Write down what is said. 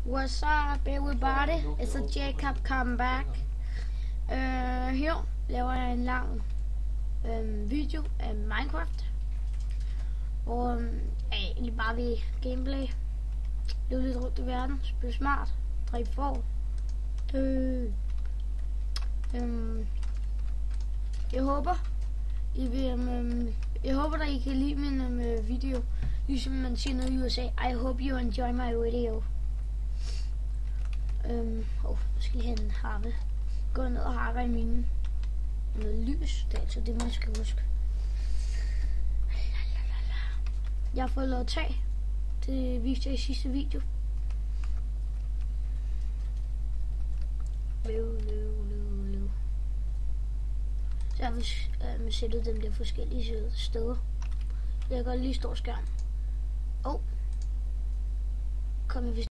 What's up everybody? It's a Jacob comeback. Her laver jeg en lang video af Minecraft. Hvor jeg egentlig bare vil gameplay. Løbe lidt rundt i verden, spille smart, dræbe får. Jeg håber at I kan lide min video. Ligesom man siger noget i USA. I hope you enjoy my video. Nu skal jeg have en hakke. Gå ned og hakker i minen. Noget lys, det er altså det man skal huske. Jeg har fået lov at tage. Det viste jeg i sidste video. Så jeg har sættet dem der forskellige steder. Jeg gør lige stor skærm. Kom jeg vist